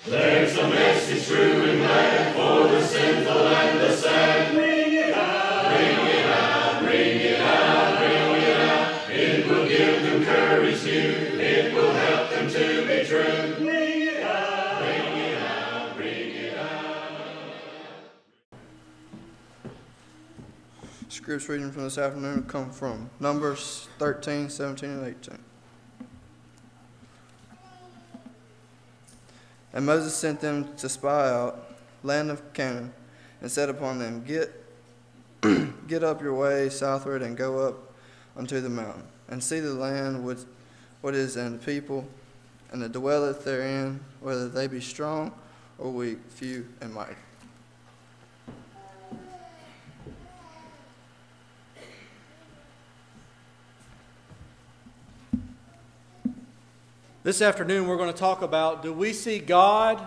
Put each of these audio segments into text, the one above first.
There's a message true and glad for the sinful and the sad. Bring it out, bring it out, bring it out, bring it out. It will give them courage new, it will help them to be true. Bring it out, bring it out, bring it out. Scripture reading from this afternoon will come from Numbers 13, 17, and 18. And Moses sent them to spy out land of Canaan, and said upon them, Get up your way southward, and go up unto the mountain, and see the land what is, and the people, and that dwelleth therein, whether they be strong or weak, few and mighty. This afternoon we're going to talk about, do we see God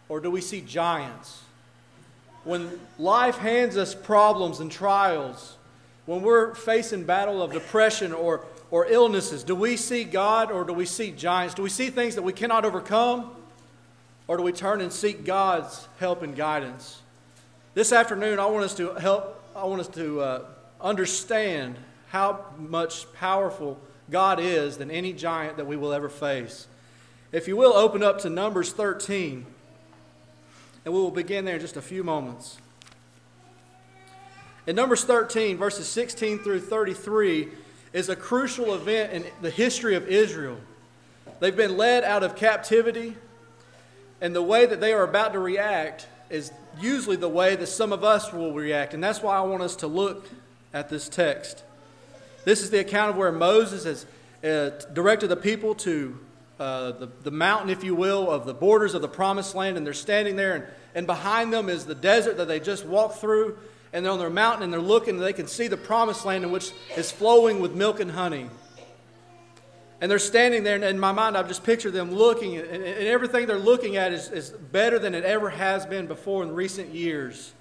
or do we see giants? When life hands us problems and trials, when we're facing battle of depression or illnesses, do we see God or do we see giants? Do we see things that we cannot overcome, or do we turn and seek God's help and guidance? This afternoon I want us to understand how much powerful God is than any giant that we will ever face. If you will, open up to Numbers 13, and we will begin there in just a few moments. In Numbers 13, verses 16 through 33, is a crucial event in the history of Israel. They've been led out of captivity, and the way that they are about to react is usually the way that some of us will react, and that's why I want us to look at this text. This is the account of where Moses has directed the people to the mountain, if you will, of the borders of the promised land, and they're standing there, and behind them is the desert that they just walked through, and they're on their mountain, and they're looking, and they can see the promised land in which is flowing with milk and honey. And they're standing there, and in my mind I've just pictured them looking, and everything they're looking at is better than it ever has been before in recent years.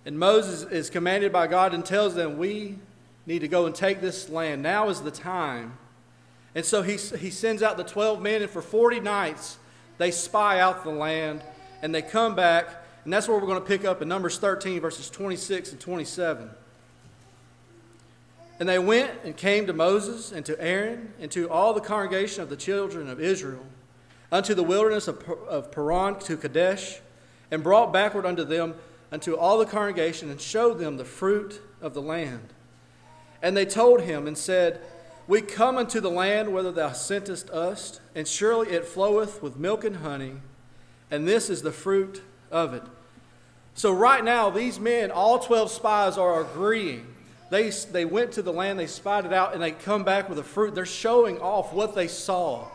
And Moses is commanded by God and tells them, we need to go and take this land. Now is the time. And so he sends out the 12 men, and for 40 nights they spy out the land, and they come back, and that's where we're going to pick up in Numbers 13, verses 26 and 27. And they went and came to Moses and to Aaron and to all the congregation of the children of Israel unto the wilderness of Paran to Kadesh, and brought backward unto them unto all the congregation, and showed them the fruit of the land. And they told him and said, We come unto the land whither thou sentest us, and surely it floweth with milk and honey, and this is the fruit of it. So right now, these men, all 12 spies, are agreeing. They went to the land, they spied it out, and they come back with the fruit. They're showing off what they saw.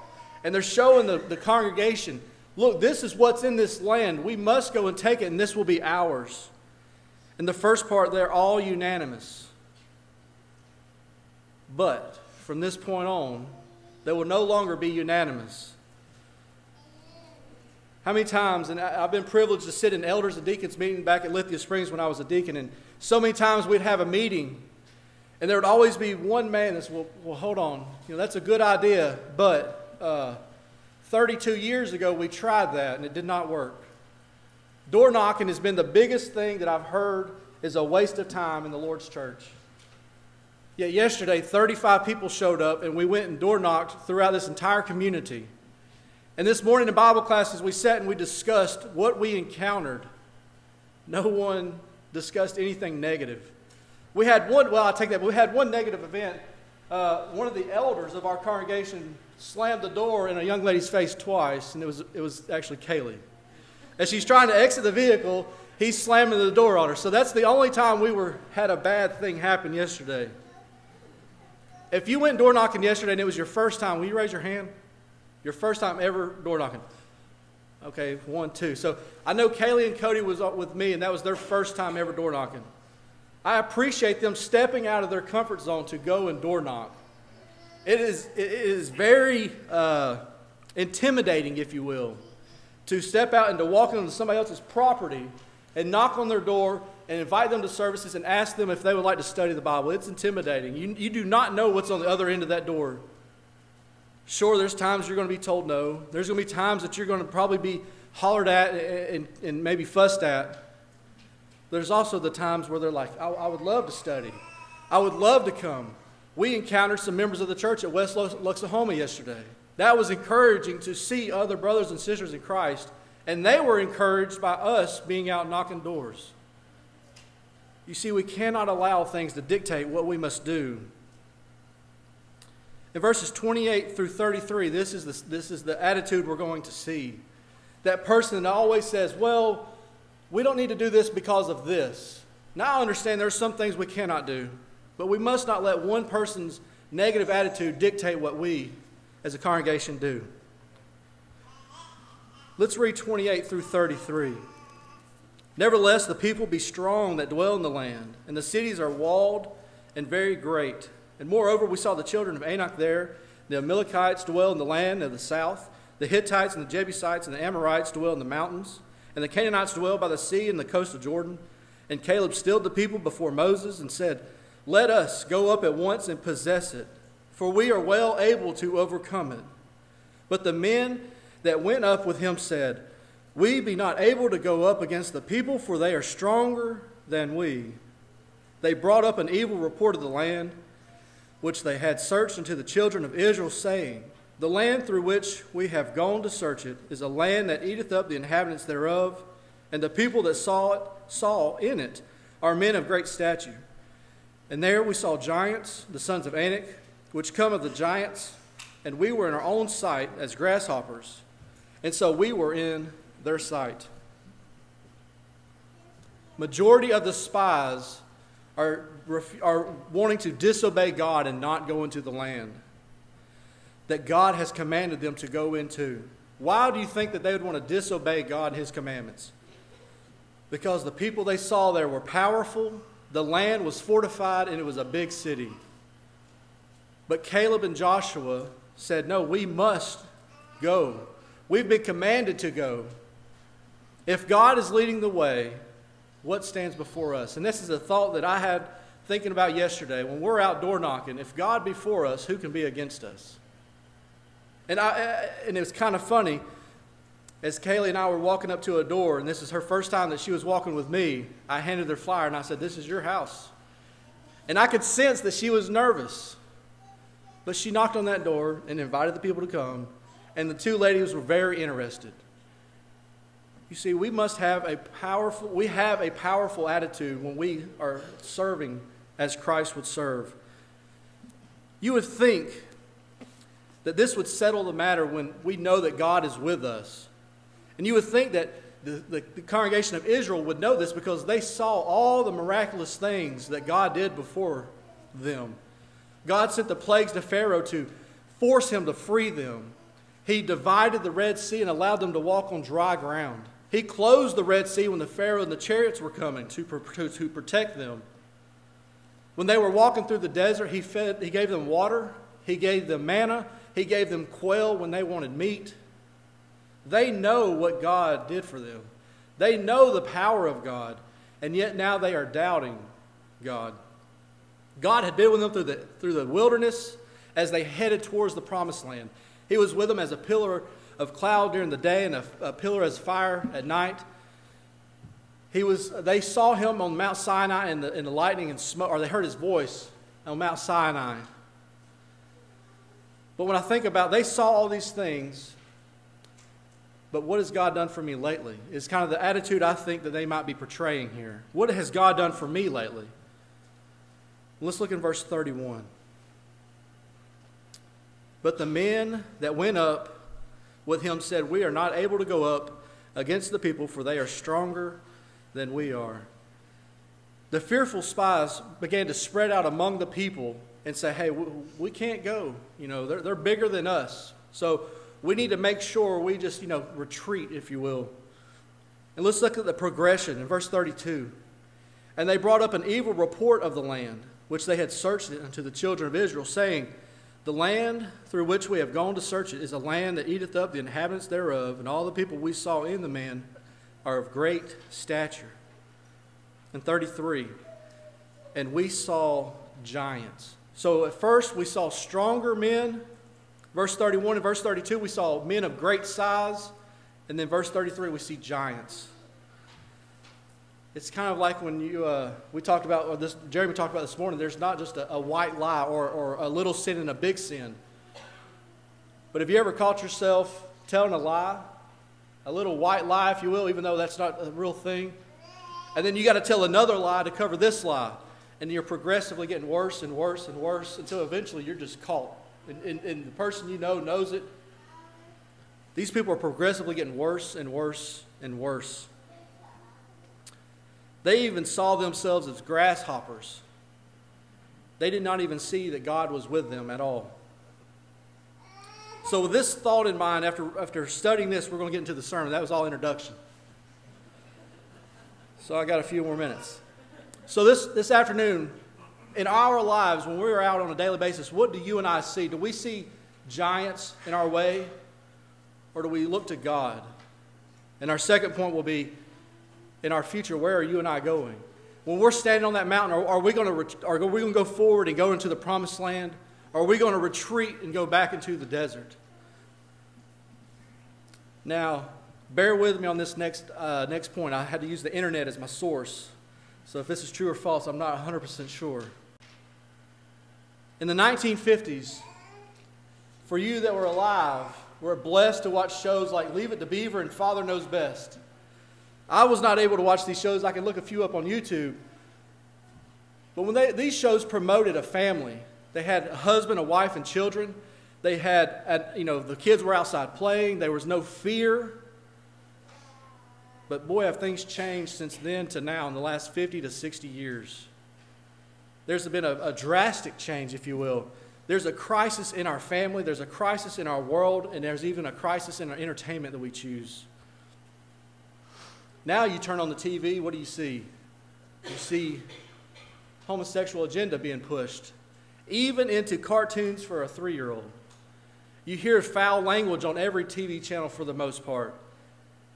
And they're showing the congregation, look, this is what's in this land. We must go and take it, and this will be ours. In the first part, they're all unanimous. But from this point on, they will no longer be unanimous. How many times, and I've been privileged to sit in elders and deacons meeting back at Lithia Springs when I was a deacon, and so many times we'd have a meeting, and there would always be one man that's, well, hold on, that's a good idea, but 32 years ago we tried that and it did not work. Door knocking has been the biggest thing that I've heard is a waste of time in the Lord's church. Yet yesterday, 35 people showed up, and we went and door knocked throughout this entire community. And this morning in Bible classes, we sat and we discussed what we encountered. No one discussed anything negative. We had one negative event. One of the elders of our congregation slammed the door in a young lady's face twice, and it was actually Kaylee. As she's trying to exit the vehicle, he's slamming the door on her. So that's the only time we had a bad thing happen yesterday. If you went door knocking yesterday and it was your first time, will you raise your hand? Your first time ever door knocking. Okay, 1, 2. So I know Kaylee and Cody was with me, and that was their first time ever door knocking. I appreciate them stepping out of their comfort zone to go and door knock. It is very intimidating, if you will, to step out and to walk into somebody else's property and knock on their door and invite them to services and ask them if they would like to study the Bible. It's intimidating. You do not know what's on the other end of that door. Sure, there's times you're going to be told no. There's going to be times that you're going to probably be hollered at and maybe fussed at. There's also the times where they're like, I would love to study. I would love to come. We encountered some members of the church at West Luxahoma yesterday. That was encouraging to see other brothers and sisters in Christ, and they were encouraged by us being out knocking doors. You see, we cannot allow things to dictate what we must do. In verses 28 through 33, this is the attitude we're going to see. That person that always says, well, we don't need to do this because of this. Now I understand there's some things we cannot do, but we must not let one person's negative attitude dictate what we as a congregation do. Let's read 28 through 33. Nevertheless, the people be strong that dwell in the land, and the cities are walled and very great. And moreover, we saw the children of Anak there. The Amalekites dwell in the land of the south. The Hittites and the Jebusites and the Amorites dwell in the mountains. And the Canaanites dwell by the sea and the coast of Jordan. And Caleb stilled the people before Moses and said, let us go up at once and possess it, for we are well able to overcome it. But the men that went up with him said, we be not able to go up against the people, for they are stronger than we. They brought up an evil report of the land, which they had searched unto the children of Israel, saying, the land through which we have gone to search it is a land that eateth up the inhabitants thereof, and the people that saw in it are men of great stature. And there we saw giants, the sons of Anak, which come of the giants, and we were in our own sight as grasshoppers, and so we were in their sight. Majority of the spies are wanting to disobey God and not go into the land that God has commanded them to go into. Why do you think that they would want to disobey God and his commandments? Because the people they saw there were powerful, the land was fortified, and it was a big city. But Caleb and Joshua said, no, we must go. We've been commanded to go. If God is leading the way, what stands before us? And this is a thought that I had thinking about yesterday. When we're out door knocking, if God be for us, who can be against us? And it was kind of funny, as Kaylee and I were walking up to a door, and this is her first time that she was walking with me, I handed her flyer and I said, this is your house. And I could sense that she was nervous. But she knocked on that door and invited the people to come, and the two ladies were very interested. You see, we have a powerful attitude when we are serving as Christ would serve. You would think that this would settle the matter when we know that God is with us. And you would think that the congregation of Israel would know this because they saw all the miraculous things that God did before them. God sent the plagues to Pharaoh to force him to free them. He divided the Red Sea and allowed them to walk on dry ground. He closed the Red Sea when the Pharaoh and the chariots were coming to protect them. When they were walking through the desert, he gave them water. He gave them manna. He gave them quail when they wanted meat. They know what God did for them. They know the power of God, and yet now they are doubting God. God had been with them through the wilderness as they headed towards the promised land. He was with them as a pillar of cloud during the day and a pillar as fire at night. They saw him on Mount Sinai in the lightning and smoke, or they heard his voice on Mount Sinai. But when I think about it, they saw all these things, but what has God done for me lately? Is kind of the attitude I think that they might be portraying here. What has God done for me lately? Let's look in verse 31. But the men that went up with him said, we are not able to go up against the people, for they are stronger than we are. The fearful spies began to spread out among the people and say, hey, we can't go. You know, they're bigger than us. So we need to make sure we just, retreat, if you will. And let's look at the progression in verse 32. And they brought up an evil report of the land, which they had searched it unto the children of Israel, saying, the land through which we have gone to search it is a land that eateth up the inhabitants thereof, and all the people we saw in the man are of great stature. And 33, and we saw giants. So at first we saw stronger men, Verse 31 and verse 32, we saw men of great size. And then verse 33, we see giants. It's kind of like when we talked about, or Jeremy talked about this morning, there's not just a white lie or a little sin and a big sin. But have you ever caught yourself telling a lie? A little white lie, if you will, even though that's not a real thing. And then you got to tell another lie to cover this lie. And you're progressively getting worse and worse and worse until eventually you're just caught. And the person you know knows it. These people are progressively getting worse and worse and worse. They even saw themselves as grasshoppers. They did not even see that God was with them at all. So with this thought in mind, after studying this, we're going to get into the sermon. That was all introduction. So I got a few more minutes. So this afternoon, in our lives, when we're out on a daily basis, what do you and I see? Do we see giants in our way? Or do we look to God? And our second point will be, in our future, where are you and I going? When we're standing on that mountain, are we going to go forward and go into the promised land? Or are we going to retreat and go back into the desert? Now, bear with me on this next point. I had to use the internet as my source. So if this is true or false, I'm not 100% sure. In the 1950s, for you that were alive, we're blessed to watch shows like Leave It to Beaver and Father Knows Best. I was not able to watch these shows. I can look a few up on YouTube. But when these shows promoted a family, they had a husband, a wife, and children. They had, the kids were outside playing. There was no fear. But boy, have things changed since then to now in the last 50 to 60 years. There's been a drastic change, if you will. There's a crisis in our family, there's a crisis in our world, and there's even a crisis in our entertainment that we choose. Now you turn on the TV, what do you see? You see homosexual agenda being pushed, even into cartoons for a 3-year-old. You hear foul language on every TV channel for the most part.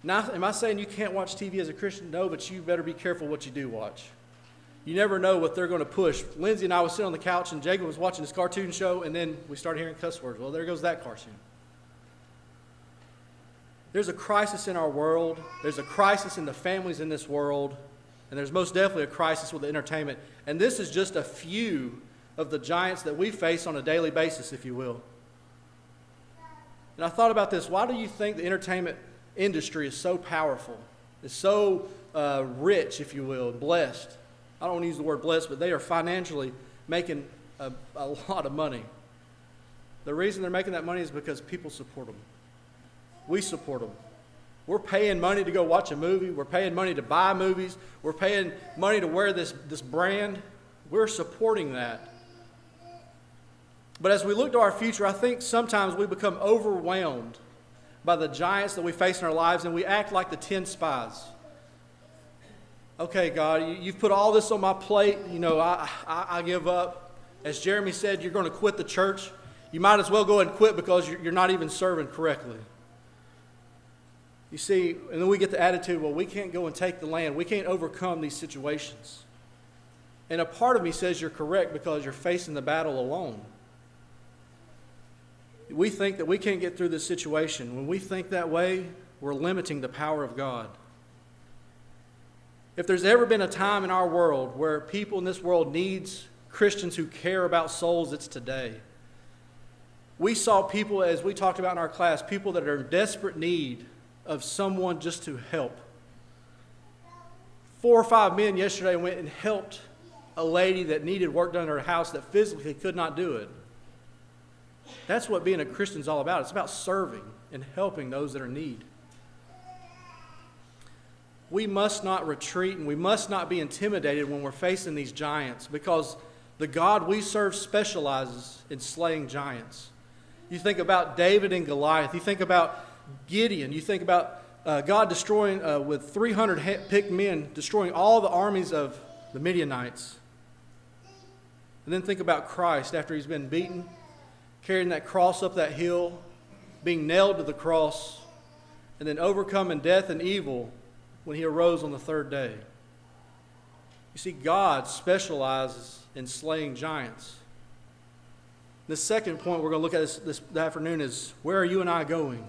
Now, am I saying you can't watch TV as a Christian? No, but you better be careful what you do watch. You never know what they're going to push. Lindsay and I was sitting on the couch, and Jacob was watching this cartoon show, and then we started hearing cuss words. Well, there goes that cartoon. There's a crisis in our world. There's a crisis in the families in this world. And there's most definitely a crisis with the entertainment. And this is just a few of the giants that we face on a daily basis, if you will. And I thought about this. Why do you think the entertainment industry is so powerful? It's so rich, if you will, blessed. I don't want to use the word blessed, but they are financially making a lot of money. The reason they're making that money is because people support them. We support them. We're paying money to go watch a movie. We're paying money to buy movies. We're paying money to wear this brand. We're supporting that. But as we look to our future, I think sometimes we become overwhelmed by the giants that we face in our lives, and we act like the 10 spies. Okay, God, you've put all this on my plate. I give up. As Jeremy said, you're going to quit the church. You might as well go ahead and quit because you're not even serving correctly. You see, and then we get the attitude, well, we can't go and take the land. We can't overcome these situations. And a part of me says you're correct because you're facing the battle alone. We think that we can't get through this situation. When we think that way, we're limiting the power of God. If there's ever been a time in our world where people in this world needs Christians who care about souls, it's today. We saw people, as we talked about in our class, people that are in desperate need of someone just to help. 4 or 5 men yesterday went and helped a lady that needed work done in her house that physically could not do it. That's what being a Christian is all about. It's about serving and helping those that are in need. We must not retreat and we must not be intimidated when we're facing these giants, because the God we serve specializes in slaying giants. You think about David and Goliath. You think about Gideon. You think about God destroying, with 300 picked men, destroying all the armies of the Midianites. And then think about Christ after he's been beaten, carrying that cross up that hill, being nailed to the cross, and then overcoming death and evil when he arose on the 3rd day. You see, God specializes in slaying giants. The second point we're going to look at this afternoon is, where are you and I going?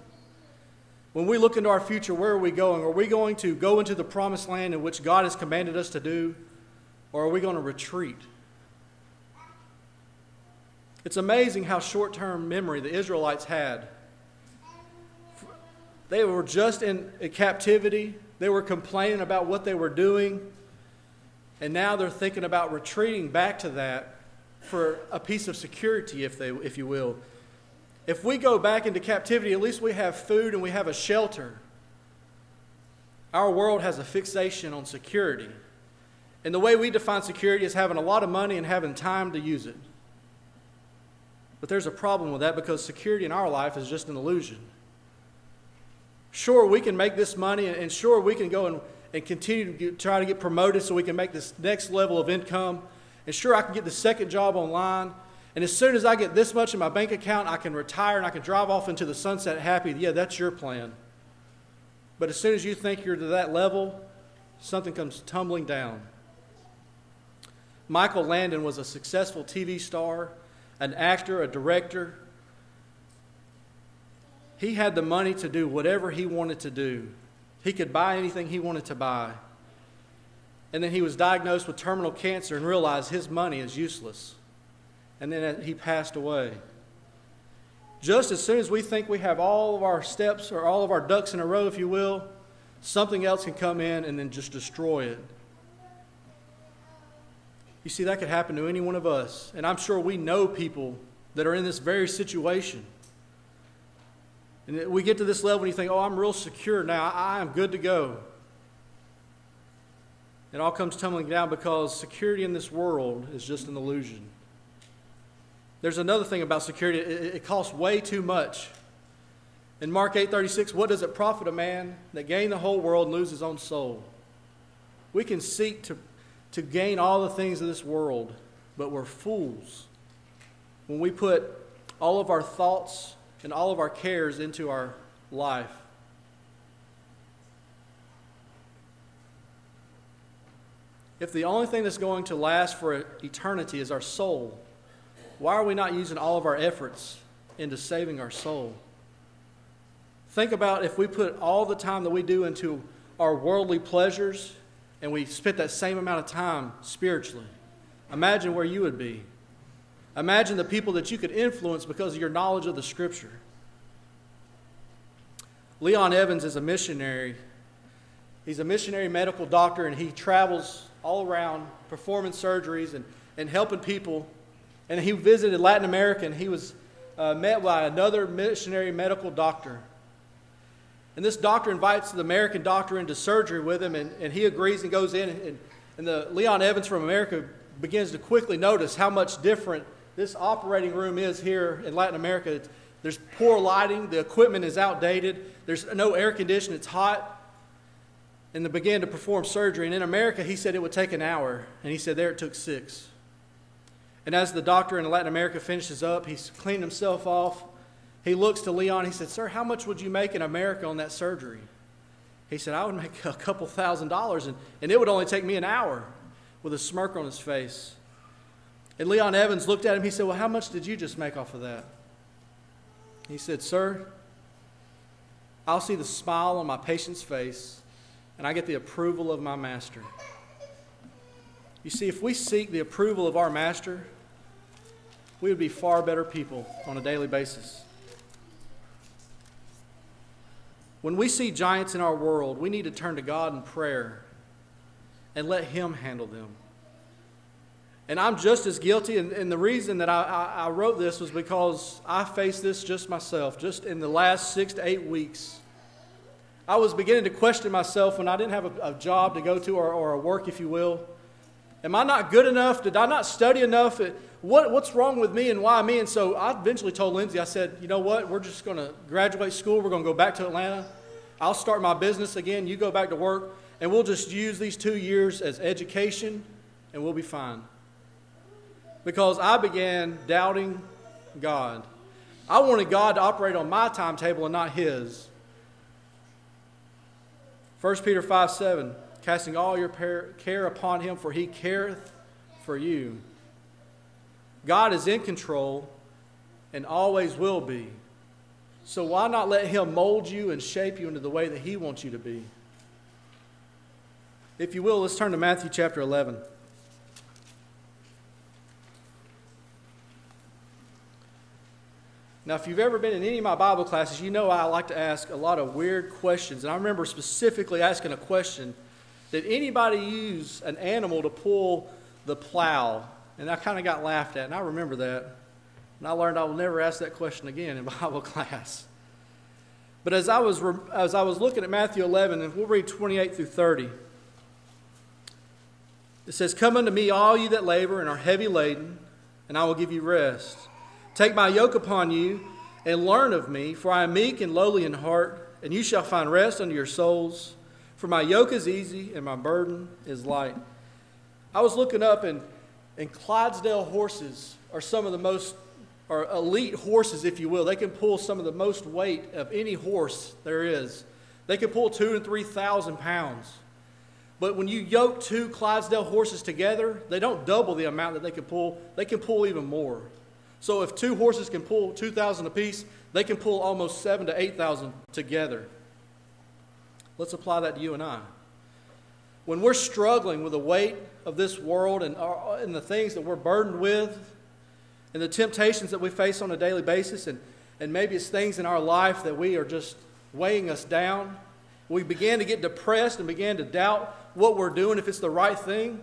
When we look into our future, where are we going? Are we going to go into the promised land in which God has commanded us to do, or are we going to retreat? It's amazing how short-term memory the Israelites had. They were just in captivity. They were complaining about what they were doing. And now they're thinking about retreating back to that for a piece of security, if you will. If we go back into captivity, at least we have food and we have a shelter. Our world has a fixation on security. And the way we define security is having a lot of money and having time to use it. But there's a problem with that, because security in our life is just an illusion. Sure, we can make this money, and sure, we can go and continue to try to get promoted so we can make this next level of income. And sure, I can get the second job online. And as soon as I get this much in my bank account, I can retire and I can drive off into the sunset happy. Yeah, that's your plan. But as soon as you think you're to that level, something comes tumbling down. Michael Landon was a successful TV star, an actor, a director. He had the money to do whatever he wanted to do. He could buy anything he wanted to buy. And then he was diagnosed with terminal cancer and realized his money is useless. And then he passed away. Just as soon as we think we have all of our steps or all of our ducks in a row, if you will, something else can come in and then just destroy it. You see, that could happen to any one of us. And I'm sure we know people that are in this very situation. And we get to this level and you think, oh, I'm real secure now. I am good to go. It all comes tumbling down because security in this world is just an illusion. There's another thing about security. It costs way too much. In Mark 8:36, what does it profit a man that gain the whole world and lose his own soul? We can seek to gain all the things of this world, but we're fools when we put all of our thoughts and all of our cares into our life. If the only thing that's going to last for eternity is our soul, why are we not using all of our efforts into saving our soul? Think about if we put all the time that we do into our worldly pleasures and we spent that same amount of time spiritually. Imagine where you would be. Imagine the people that you could influence because of your knowledge of the Scripture. Leon Evans is a missionary. He's a missionary medical doctor, and he travels all around performing surgeries and helping people. And he visited Latin America, and he was met by another missionary medical doctor. And this doctor invites the American doctor into surgery with him, and he agrees and goes in. And the Leon Evans from America begins to quickly notice how much different this operating room is here in Latin America. There's poor lighting. The equipment is outdated. There's no air conditioning. It's hot. And they began to perform surgery. And in America, he said it would take an hour. And he said there it took 6. And as the doctor in Latin America finishes up, he's cleaned himself off. He looks to Leon. He said, "Sir, how much would you make in America on that surgery?" He said, "I would make a couple $1,000, and it would only take me an hour," with a smirk on his face. And Leon Evans looked at him. He said, "Well, how much did you just make off of that?" He said, "Sir, I'll see the smile on my patient's face, and I get the approval of my master." You see, if we seek the approval of our master, we would be far better people on a daily basis. When we see giants in our world, we need to turn to God in prayer and let Him handle them. And I'm just as guilty, and the reason that I wrote this was because I faced this just myself, just in the last 6 to 8 weeks. I was beginning to question myself when I didn't have a job to go to or a work, if you will. Am I not good enough? Did I not study enough? What's wrong with me and why me? And so I eventually told Lindsay, I said, "You know what? We're just going to graduate school. We're going to go back to Atlanta. I'll start my business again. You go back to work. And we'll just use these 2 years as education, and we'll be fine." Because I began doubting God. I wanted God to operate on my timetable and not His. 1 Peter 5:7, casting all your care upon Him, for He careth for you. God is in control, and always will be. So why not let Him mold you and shape you into the way that He wants you to be? If you will, let's turn to Matthew chapter 11. Now, if you've ever been in any of my Bible classes, you know I like to ask a lot of weird questions. And I remember specifically asking a question, did anybody use an animal to pull the plow? And I kind of got laughed at, and I remember that. And I learned I will never ask that question again in Bible class. But as I was looking at Matthew 11, and we'll read 28 through 30, it says, "Come unto me, all you that labor and are heavy laden, and I will give you rest. Take my yoke upon you, and learn of me, for I am meek and lowly in heart, and you shall find rest unto your souls. For my yoke is easy, and my burden is light." I was looking up, and Clydesdale horses are some of the most, or elite horses, if you will. They can pull some of the most weight of any horse there is. They can pull 2,000 and 3,000 pounds. But when you yoke two Clydesdale horses together, they don't double the amount that they can pull even more. So if two horses can pull 2,000 apiece, they can pull almost 7,000 to 8,000 together. Let's apply that to you and I. When we're struggling with the weight of this world and the things that we're burdened with, and the temptations that we face on a daily basis, and maybe it's things in our life that we are just weighing us down, we begin to get depressed and begin to doubt what we're doing, if it's the right thing,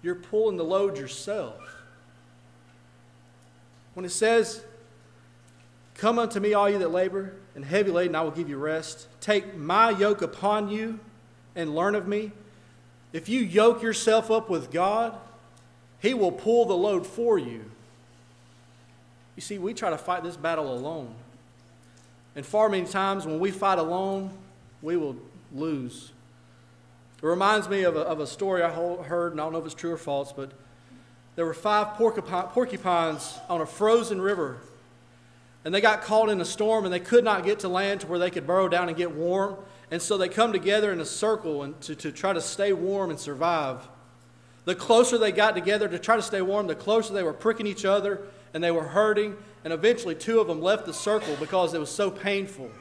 you're pulling the load yourself. When it says, "Come unto me, all you that labor and heavy laden, I will give you rest. Take my yoke upon you and learn of me." If you yoke yourself up with God, He will pull the load for you. You see, we try to fight this battle alone. And far many times when we fight alone, we will lose. It reminds me of a story I heard, and I don't know if it's true or false, but there were 5 porcupines on a frozen river. And they got caught in a storm, and they could not get to land to where they could burrow down and get warm. And so they come together in a circle and to try to stay warm and survive. The closer they got together to try to stay warm, the closer they were pricking each other, and they were hurting. And eventually 2 of them left the circle because it was so painful.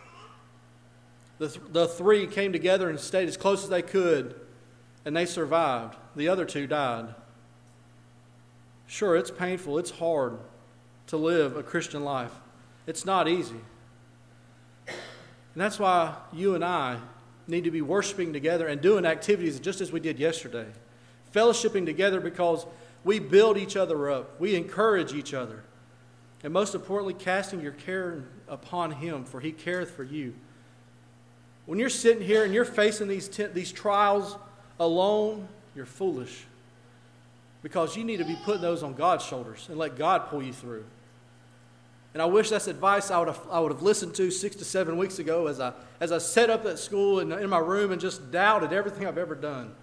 The 3 came together and stayed as close as they could, and they survived. The other 2 died. Sure, it's painful. It's hard to live a Christian life. It's not easy. And that's why you and I need to be worshiping together and doing activities just as we did yesterday. Fellowshipping together because we build each other up. We encourage each other. And most importantly, casting your care upon Him, for He careth for you. When you're sitting here and you're facing these trials alone, you're foolish. Because you need to be putting those on God's shoulders and let God pull you through. And I wish that's advice I would have listened to 6 to 7 weeks ago as I set up at school in my room and just doubted everything I've ever done.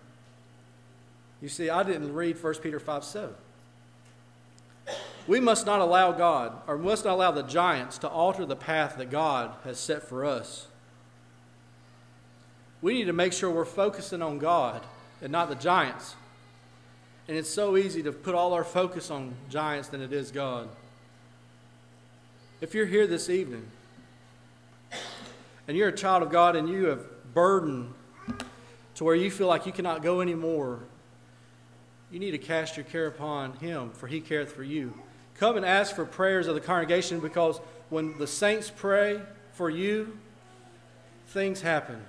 You see, I didn't read 1 Peter 5:7. We must not allow God, or we must not allow the giants to alter the path that God has set for us. We need to make sure we're focusing on God and not the giants. And it's so easy to put all our focus on giants than it is God. If you're here this evening and you're a child of God and you have burdened to where you feel like you cannot go anymore, you need to cast your care upon Him, for He careth for you. Come and ask for prayers of the congregation, because when the saints pray for you, things happen.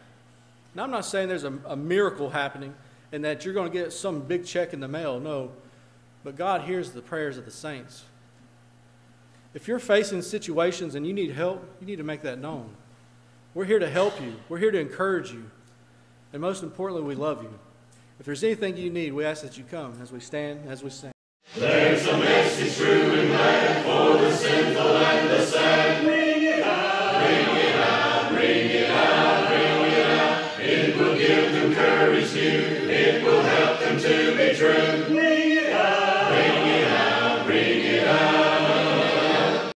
Now, I'm not saying there's a miracle happening and that you're going to get some big check in the mail. No. But God hears the prayers of the saints. If you're facing situations and you need help, you need to make that known. We're here to help you. We're here to encourage you. And most importantly, we love you. If there's anything you need, we ask that you come as we stand, as we sing. There's a message true and glad for the sinful and the sad.